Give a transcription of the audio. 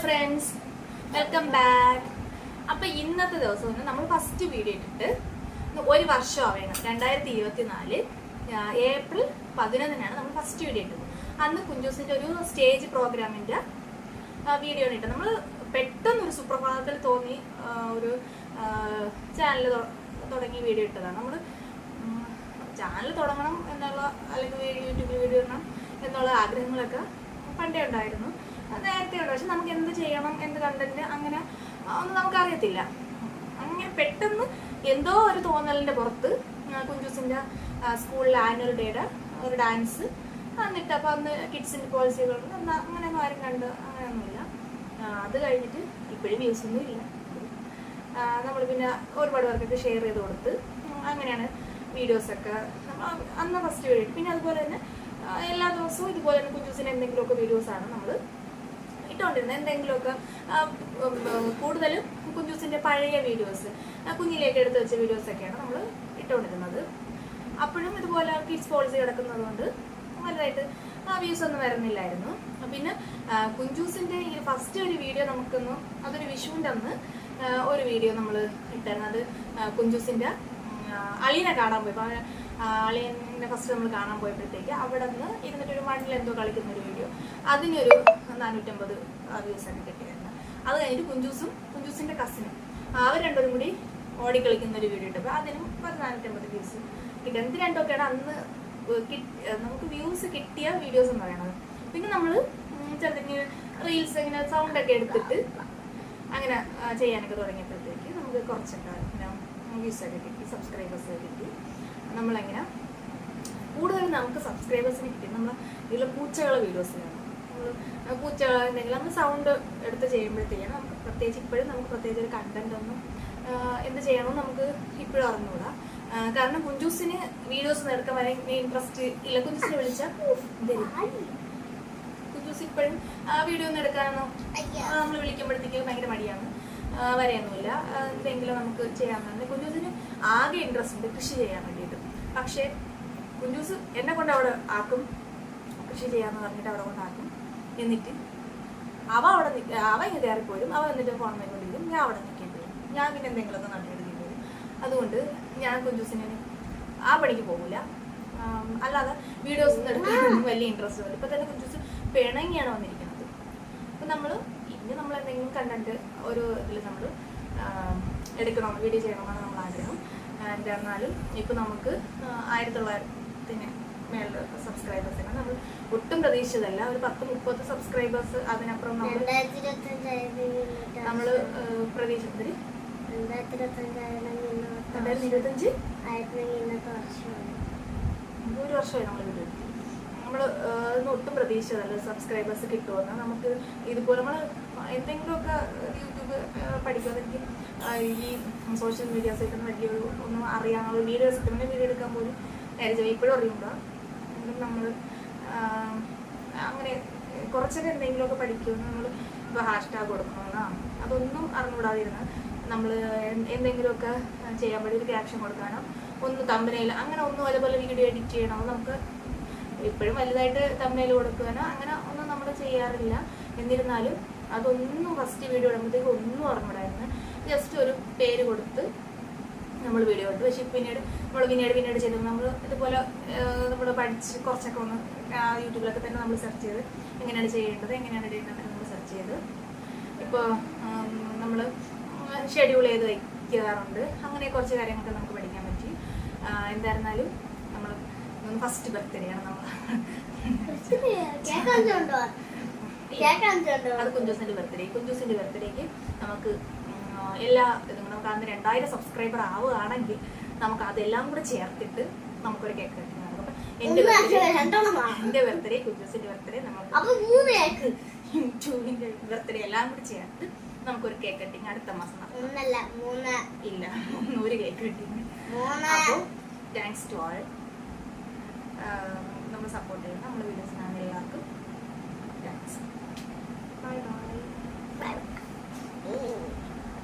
Friends, welcome back. അപ്പൊ ഇന്നത്തെ ദിവസം നമ്മൾ ഫസ്റ്റ് വീഡിയോ ഇട്ടിട്ട് ഒരു വർഷമാവേണം. 2024 ഏപ്രിൽ 11 നമ്മൾ ഫസ്റ്റ് വീഡിയോ ഇട്ടത്. അന്ന് കുഞ്ചൂസിന്റെ ഒരു സ്റ്റേജ് പ്രോഗ്രാമിന്റെ വീഡിയോ ആണ് ഇട്ടത്. നമ്മൾ പെട്ടെന്നൊരു സുപ്രഭാതത്തിൽ തോന്നി ഒരു ചാനൽ തുടങ്ങി വീഡിയോ ഇട്ടതാണ്. നമ്മൾ ചാനൽ തുടങ്ങണം എന്നുള്ള, അല്ലെങ്കിൽ യൂട്യൂബിൽ വീഡിയോ ഇടണം എന്നുള്ള ആഗ്രഹങ്ങളൊക്കെ പണ്ടേ ഉണ്ടായിരുന്നു, നേരത്തെ ഉണ്ട്. പക്ഷെ നമുക്ക് എന്ത് ചെയ്യണം, എന്ത് കണ്ടന്റ് അങ്ങനെ ഒന്നും നമുക്കറിയത്തില്ല. അങ്ങനെ പെട്ടെന്ന് എന്തോ ഒരു തോന്നലിന്റെ പുറത്ത് കുഞ്ചൂസിന്റെ സ്കൂളിലെ ആനുവൽ ഡേയുടെ ഒരു ഡാൻസ് എന്നിട്ട് അപ്പം അന്ന് കിഡ്സിന്റെ പോളിസികൾ അങ്ങനെയൊന്നും ആരും കണ്ട് അങ്ങനെയൊന്നുമില്ല. അത് കഴിഞ്ഞിട്ട് ഇപ്പോഴും വ്യൂസ് ഒന്നും ഇല്ല. നമ്മൾ പിന്നെ ഒരുപാട് പേർക്കൊക്കെ ഷെയർ ചെയ്ത് കൊടുത്ത് അങ്ങനെയാണ് വീഡിയോസൊക്കെ അന്ന് ഫസ്റ്റ് വീഡിയോ. പിന്നെ അതുപോലെ തന്നെ എല്ലാ ദിവസവും ഇതുപോലെ തന്നെ കുഞ്ചൂസിന്റെ എന്തെങ്കിലുമൊക്കെ വീഡിയോസാണ് നമ്മൾ ഇട്ടുകൊണ്ടിരുന്നത്. എന്തെങ്കിലുമൊക്കെ കൂടുതലും കുഞ്ചൂസിന്റെ പഴയ വീഡിയോസ്, കുഞ്ഞിലേക്ക് എടുത്ത് വെച്ച വീഡിയോസൊക്കെയാണ് നമ്മൾ ഇട്ടുകൊണ്ടിരുന്നത്. അപ്പോഴും ഇതുപോലെ കിഡ്സ് പോളിസി കിടക്കുന്നത് കൊണ്ട് വലുതായിട്ട് വ്യൂസ് ഒന്നും വരുന്നില്ലായിരുന്നു. പിന്നെ കുഞ്ചൂസിന്റെ ഈ ഫസ്റ്റ് ഒരു വീഡിയോ നമുക്കൊന്ന്, അതൊരു വിഷുവിൻ്റെ അന്ന് ഒരു വീഡിയോ നമ്മൾ ഇട്ടായിരുന്നു. അത് കുഞ്ചൂസിന്റെ അളിയനെ കാണാൻ പോയി. അളിയനെ ഫസ്റ്റ് നമ്മൾ കാണാൻ പോയപ്പോഴത്തേക്ക് അവിടെ നിന്ന് ഇരുന്നിട്ടൊരു മണ്ണിൽ എന്തോ കളിക്കുന്ന ഒരു വീഡിയോ, അതിനൊരു 450 വ്യൂസൊക്കെ കിട്ടിയായിരുന്നു. അത് കഴിഞ്ഞിട്ട് കുഞ്ചൂസിന്റെ കസിനും അവർ രണ്ടുപേരും കൂടി ഓടി കളിക്കുന്ന ഒരു വീഡിയോ ഇട്ടപ്പോൾ അതിനും 450 വ്യൂസ് കിട്ടി. എന്ത് രണ്ടൊക്കെയാണ് അന്ന് നമുക്ക് വ്യൂസ് കിട്ടിയ വീഡിയോസ് എന്ന് പറയുന്നത്. പിന്നെ നമ്മൾ ചെറുതിന് റീൽസ് ഇങ്ങനെ സൗണ്ടൊക്കെ എടുത്തിട്ട് അങ്ങനെ ചെയ്യാനൊക്കെ തുടങ്ങിയപ്പോഴത്തേക്ക് നമുക്ക് കുറച്ചൊക്കെ വ്യൂസൊക്കെ കിട്ടി, സബ്സ്ക്രൈബേഴ്സ് കിട്ടി. നമ്മളെങ്ങനെ കൂടുതലും നമുക്ക് സബ്സ്ക്രൈബേഴ്സിന് കിട്ടി നമ്മൾ ഇതിൽ പൂച്ചകളെ വീഡിയോസിലാണ്. നമ്മൾ പൂച്ചകൾ എന്തെങ്കിലും നമ്മൾ സൗണ്ട് എടുത്ത് ചെയ്യുമ്പോഴത്തേക്കാണ് നമുക്ക് പ്രത്യേകിച്ച് ഇപ്പോഴും നമുക്ക് പ്രത്യേകിച്ച് ഒരു കണ്ടന്റ് ഒന്നും എന്ത് ചെയ്യണമെന്ന് നമുക്ക് ഇപ്പോഴും അറിഞ്ഞുകൂടാ. കാരണം കുഞ്ചൂസിന് വീഡിയോസ് എടുക്കാൻ വരെ ഇൻട്രസ്റ്റ് ഇല്ല. കുഞ്ചൂസിനെ വിളിച്ചാൽ കുഞ്ചൂസ് ഇപ്പോഴും വീഡിയോ ഒന്നും എടുക്കാനോ നമ്മൾ വിളിക്കുമ്പോഴത്തേക്ക് ഭയങ്കര മടിയാണ്, വരെയൊന്നുമില്ല. എന്തെങ്കിലും നമുക്ക് ചെയ്യാൻ കുഞ്ചൂസിന് ആകെ ഇൻട്രസ്റ്റ് ഉണ്ട് കൃഷി ചെയ്യാൻ വേണ്ടിയിട്ട്. പക്ഷേ കുഞ്ചൂസ് എന്നെ കൊണ്ട് അവിടെ ആക്കും, കൃഷി ചെയ്യാന്ന് പറഞ്ഞിട്ട് അവിടെ കൊണ്ടാക്കും. എന്നിട്ട് അവ ഇങ്ങനെ കയറിപ്പോരും. അവ എന്നിട്ട് ഫോൺ കൊണ്ടിരിക്കും, ഞാൻ അവിടെ നിൽക്കേണ്ടി വരും. ഞാൻ പിന്നെ എന്തെങ്കിലുമൊക്കെ നട്ടെടുക്കേണ്ടി വരും. അതുകൊണ്ട് ഞാൻ കുഞ്ചൂസിന് ആ പണിക്ക് പോകില്ല. അല്ലാതെ വീഡിയോസ് ഒന്നും എടുക്കാനൊന്നും വലിയ ഇൻട്രസ്റ്റ് വരും. ഇപ്പം തന്നെ കുഞ്ചൂസ് പിണങ്ങിയാണ് വന്നിരിക്കുന്നത്. അപ്പം നമ്മൾ എന്തെങ്കിലും കണ്ടന്റ് ഒരു ഇതിൽ നമ്മൾ എടുക്കണം, വീഡിയോ ചെയ്യണമെന്നാണ് നമ്മൾ ആഗ്രഹം. എന്നാലും ഇപ്പം നമുക്ക് 1900 മേളിൽ സബ്സ്ക്രൈബേഴ്സിന് നമ്മൾ ഒട്ടും പ്രതീക്ഷിച്ചതല്ല. ഒരു 10-30 സബ്സ്ക്രൈബേഴ്സ്, അതിനപ്പുറം നമ്മൾ പ്രതീക്ഷിച്ചതിൽ 2025 ഒരു വർഷമായി നമ്മൾ വീഡിയോ. നമ്മൾ ഒട്ടും പ്രതീക്ഷിച്ചതല്ല സബ്സ്ക്രൈബേഴ്സ് കിട്ടുമെന്ന്. നമുക്ക് ഇതുപോലെ നമ്മൾ എന്തെങ്കിലുമൊക്കെ യൂട്യൂബ് പഠിക്കുമെന്ന് എനിക്ക് ഈ സോഷ്യൽ മീഡിയാസ് കിട്ടുന്ന വലിയൊരു ഒന്നും അറിയാനുള്ള വീഡിയോസ് കിട്ടുന്ന വീഡിയോ എടുക്കാൻ പോലും നേരെ ഇപ്പോഴും അറിയുമ്പോൾ നമ്മൾ അങ്ങനെ കുറച്ചൊക്കെ എന്തെങ്കിലുമൊക്കെ പഠിക്കുമെന്ന് നമ്മൾ ഇപ്പോൾ ഹാഷ്ടാഗ് കൊടുക്കണമെന്നോ അതൊന്നും അറിഞ്ഞുകൂടാതിരുന്ന് നമ്മൾ എന്തെങ്കിലുമൊക്കെ ചെയ്യാൻ വേണ്ടി ഒരു ക്യാപ്ഷൻ കൊടുക്കാനോ ഒന്ന് തമ്പനയിൽ അങ്ങനെ ഒന്നും അതുപോലെ വീഡിയോ എഡിറ്റ് ചെയ്യണമോ നമുക്ക് ഇപ്പോഴും വലുതായിട്ട് തമ്പനയിൽ കൊടുക്കാനോ അങ്ങനെ ഒന്നും നമ്മൾ ചെയ്യാറില്ല. എന്നിരുന്നാലും അതൊന്നും ഫസ്റ്റ് വീഡിയോ ഇടുമ്പോഴത്തേക്ക് ഒന്നും അറിഞ്ഞൂടായിരുന്നു. ജസ്റ്റ് ഒരു പേര് കൊടുത്ത് നമ്മൾ വീഡിയോ ഇട്ടു. പക്ഷേ പിന്നീട് ചെയ്തു നമ്മൾ ഇതുപോലെ നമ്മൾ പഠിച്ച് കുറച്ചൊക്കെ ഒന്ന് യൂട്യൂബിലൊക്കെ തന്നെ നമ്മൾ സെർച്ച് ചെയ്ത് എങ്ങനെയാണ് ചെയ്യേണ്ടത്, എങ്ങനെയാണ് ഇടേണ്ടത് നമ്മൾ സെർച്ച് ചെയ്ത് ഇപ്പോൾ നമ്മൾ ഷെഡ്യൂൾ ചെയ്ത് വയ്ക്കാറുണ്ട്. അങ്ങനെ കുറച്ച് കാര്യങ്ങളൊക്കെ നമുക്ക് പഠിക്കാൻ പറ്റി. എന്തായിരുന്നാലും നമ്മൾ ഫസ്റ്റ് ബർത്ത്ഡേ ആണ് നമ്മൾ അത് കുഞ്ചൂസിന്റെ ബർത്ത്ഡേക്ക് നമുക്ക് എല്ലാ ഇതും നമുക്ക് അന്ന് 2000 സബ്സ്ക്രൈബർ ആവുകയാണെങ്കിൽ നമുക്ക് അതെല്ലാം കൂടെ ചേർത്തിട്ട് നമുക്കൊരു കേക്ക് കട്ടിങ് നടക്കും. അപ്പം എന്റെ ബർത്ത്ഡേ, കുഞ്ചൂസിന്റെ ബർത്ത്ഡേ, നമുക്ക് യൂട്യൂബിന്റെ ബർത്ത്ഡേ എല്ലാം കൂടി ചേർത്ത് നമുക്കൊരു കേക്ക് കട്ടിങ് അടുത്ത മാസം ഇല്ല ഒരു കേക്ക് കട്ടിങ്. അപ്പോൾ താങ്ക്സ് ടു ഓൾ നമ്മൾ സപ്പോർട്ട് ചെയ്യുന്ന നമ്മുടെ വീഡിയോസിനാണ് എല്ലാവർക്കും താങ്ക്സ്. Bye bye.